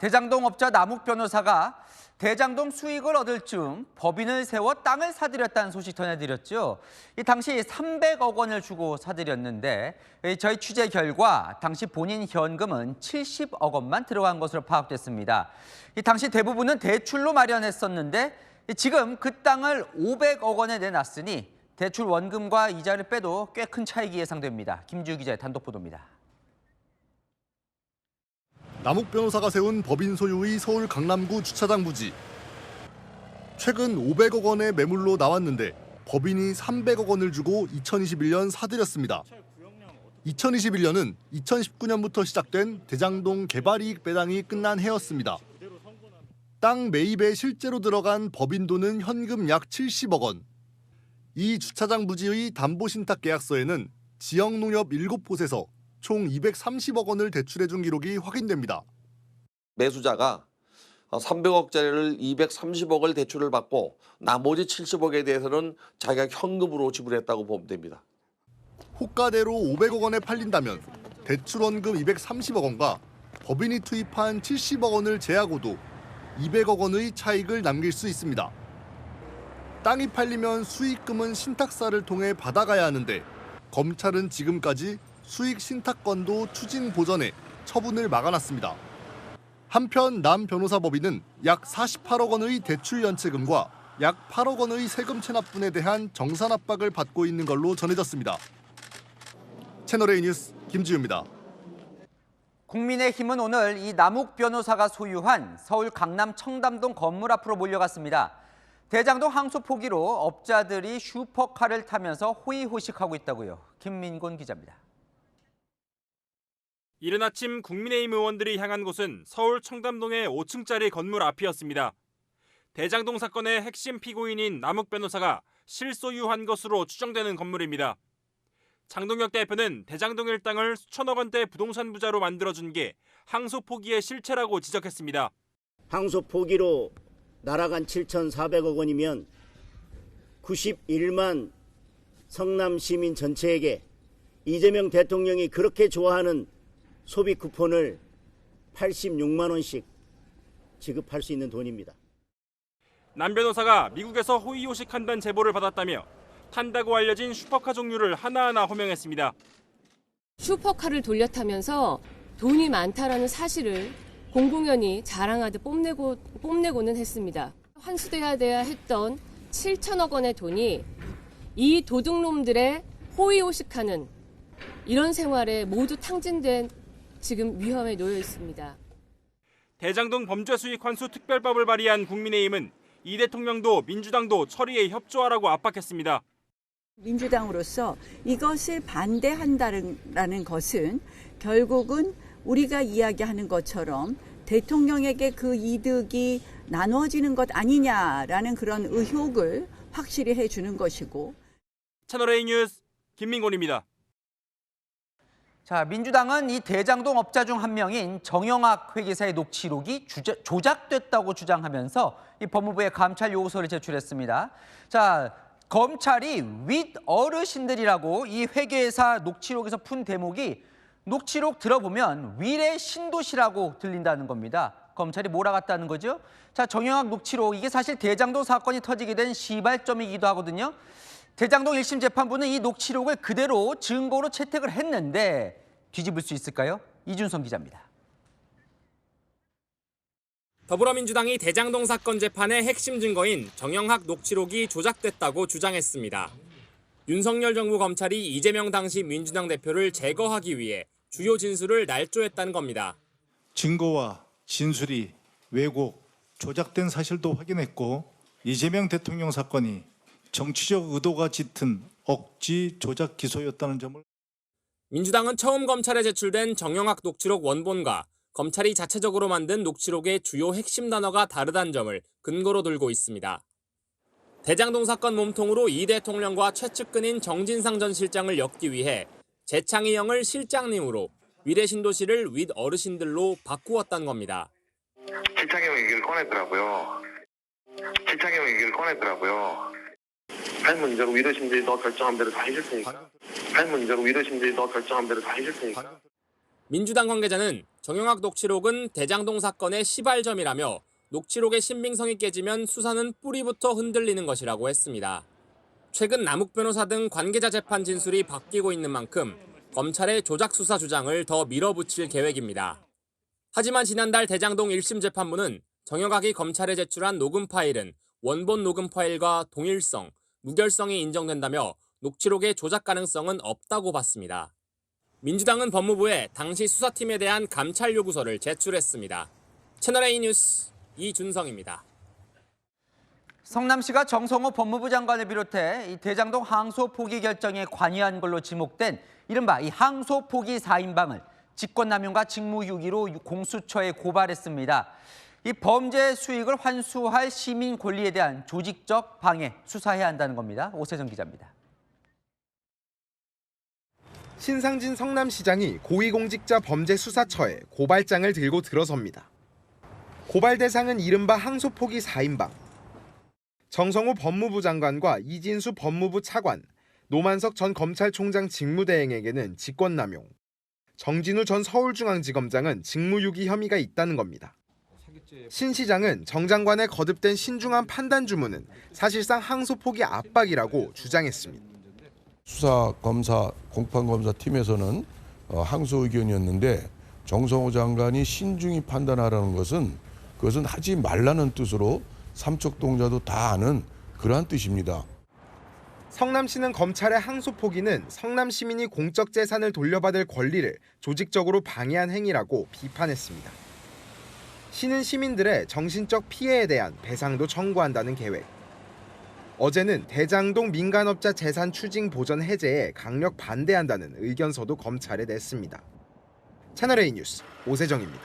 대장동 업자 남욱 변호사가 대장동 수익을 얻을 즈음 법인을 세워 땅을 사들였다는 소식 전해드렸죠. 이 당시 300억 원을 주고 사들였는데 저희 취재 결과 당시 본인 현금은 70억 원만 들어간 것으로 파악됐습니다. 이 당시 대부분은 대출로 마련했었는데 지금 그 땅을 500억 원에 내놨으니 대출 원금과 이자를 빼도 꽤 큰 차익이 예상됩니다. 김지우 기자의 단독 보도입니다. 남욱 변호사가 세운 법인 소유의 서울 강남구 주차장 부지. 최근 500억 원의 매물로 나왔는데 법인이 300억 원을 주고 2021년 사들였습니다. 2021년은 2019년부터 시작된 대장동 개발이익 배당이 끝난 해였습니다. 땅 매입에 실제로 들어간 법인 돈은 현금 약 70억 원. 이 주차장 부지의 담보신탁 계약서에는 지역 농협 7곳에서 총 230억 원을 대출해준 기록이 확인됩니다. 매수자가 300억짜리를 230억을 대출을 받고 나머지 70억에 대해서는 자기가 현금으로 지불했다고 보면 됩니다. 호가대로 500억 원에 팔린다면 대출 원금 230억 원과 법인이 투입한 70억 원을 제하고도 200억 원의 차익을 남길 수 있습니다. 땅이 팔리면 수익금은 신탁사를 통해 받아가야 하는데 검찰은 지금까지 수익 신탁권도 추진 보전에 처분을 막아놨습니다. 한편 남 변호사 법인은 약 48억 원의 대출 연체금과 약 8억 원의 세금 체납분에 대한 정산 압박을 받고 있는 걸로 전해졌습니다. 채널A 뉴스 김지우입니다. 국민의힘은 오늘 이 남욱 변호사가 소유한 서울 강남 청담동 건물 앞으로 몰려갔습니다. 대장동 항소 포기로 업자들이 슈퍼카를 타면서 호의호식하고 있다고요. 김민곤 기자입니다. 이른 아침 국민의힘 의원들이 향한 곳은 서울 청담동의 5층짜리 건물 앞이었습니다. 대장동 사건의 핵심 피고인인 남욱 변호사가 실소유한 것으로 추정되는 건물입니다. 장동혁 대표는 대장동 일당을 수천억 원대 부동산 부자로 만들어준 게 항소 포기의 실체라고 지적했습니다. 항소 포기로 날아간 7,400억 원이면 91만 성남 시민 전체에게 이재명 대통령이 그렇게 좋아하는 소비 쿠폰을 86만 원씩 지급할 수 있는 돈입니다. 남 변호사가 미국에서 호의호식한다는 제보를 받았다며 탄다고 알려진 슈퍼카 종류를 하나하나 호명했습니다. 슈퍼카를 돌려타면서 돈이 많다라는 사실을 공공연히 자랑하듯 뽐내고는 했습니다. 환수돼야 했던 7천억 원의 돈이 이 도둑놈들의 호의호식하는 이런 생활에 모두 탕진된 지금 위험에 놓여 있습니다. 대장동 범죄수익 환수 특별법을 발의한 국민의힘은 이 대통령도 민주당도 처리에 협조하라고 압박했습니다. 민주당으로서 이것을 반대한다는 것은 결국은 우리가 이야기하는 것처럼 대통령에게 그 이득이 나눠지는 것 아니냐라는 그런 의혹을 확실히 해주는 것이고. 채널A 뉴스 김민곤입니다. 민주당은 이 대장동 업자 중 한 명인 정영학 회계사의 녹취록이 조작됐다고 주장하면서 이 법무부에 감찰 요구서를 제출했습니다. 검찰이 윗 어르신들이라고 이 회계사 녹취록에서 푼 대목이 녹취록 들어보면 윌의 신도시라고 들린다는 겁니다. 검찰이 몰아갔다는 거죠. 정영학 녹취록, 이게 사실 대장동 사건이 터지게 된 시발점이기도 하거든요. 대장동 1심 재판부는 이 녹취록을 그대로 증거로 채택을 했는데 뒤집을 수 있을까요? 이준성 기자입니다. 더불어민주당이 대장동 사건 재판의 핵심 증거인 정영학 녹취록이 조작됐다고 주장했습니다. 윤석열 정부 검찰이 이재명 당시 민주당 대표를 제거하기 위해 주요 진술을 날조했다는 겁니다. 증거와 진술이 왜곡, 조작된 사실도 확인했고 이재명 대통령 사건이 정치적 의도가 짙은 억지 조작 기소였다는 점을. 민주당은 처음 검찰에 제출된 정영학 녹취록 원본과 검찰이 자체적으로 만든 녹취록의 주요 핵심 단어가 다르다는 점을 근거로 들고 있습니다. 대장동 사건 몸통으로 이 대통령과 최측근인 정진상 전 실장을 엮기 위해 재창희형을 실장님으로 윌의 신도시를 윗 어르신들로 바꾸었다는 겁니다. 재창희형 얘기를 꺼냈더라고요. 할 문제로 위르신들이 너 결정한 대로 다 해줄 테니까. 민주당 관계자는 정영학 녹취록은 대장동 사건의 시발점이라며 녹취록의 신빙성이 깨지면 수사는 뿌리부터 흔들리는 것이라고 했습니다. 최근 남욱 변호사 등 관계자 재판 진술이 바뀌고 있는 만큼 검찰의 조작 수사 주장을 더 밀어붙일 계획입니다. 하지만 지난달 대장동 1심 재판부는 정영학이 검찰에 제출한 녹음 파일은 원본 녹음 파일과 동일성, 무결성이 인정된다며 녹취록의 조작 가능성은 없다고 봤습니다. 민주당은 법무부에 당시 수사팀에 대한 감찰 요구서를 제출했습니다. 채널A 뉴스 이준성입니다. 성남시가 정성호 법무부 장관을 비롯해 이 대장동 항소 포기 결정에 관여한 걸로 지목된 이른바 이 항소 포기 4인방을 직권남용과 직무유기로 공수처에 고발했습니다. 이 범죄 수익을 환수할 시민 권리에 대한 조직적 방해 수사해야 한다는 겁니다. 오세정 기자입니다. 신상진 성남시장이 고위공직자 범죄수사처에 고발장을 들고 들어섭니다. 고발 대상은 이른바 항소 포기 4인방. 정성호 법무부 장관과 이진수 법무부 차관, 노만석 전 검찰총장 직무대행에게는 직권남용, 정진우 전 서울중앙지검장은 직무유기 혐의가 있다는 겁니다. 신 시장은 정 장관의 거듭된 신중한 판단 주문은 사실상 항소 포기 압박이라고 주장했습니다. 수사검사 공판검사 팀에서는 항소 의견이었는데 정성호 장관이 신중히 판단하라는 그것은 하지 말라는 뜻으로 삼척동자도 다 아는 그러한 뜻입니다. 성남시는 검찰의 항소 포기는 성남 시민이 공적 재산을 돌려받을 권리를 조직적으로 방해한 행위라고 비판했습니다. 시는 시민들의 정신적 피해에 대한 배상도 청구한다는 계획. 어제는 대장동 민간업자 재산 추징 보전 해제에 강력 반대한다는 의견서도 검찰에 냈습니다. 채널A 뉴스 오세정입니다.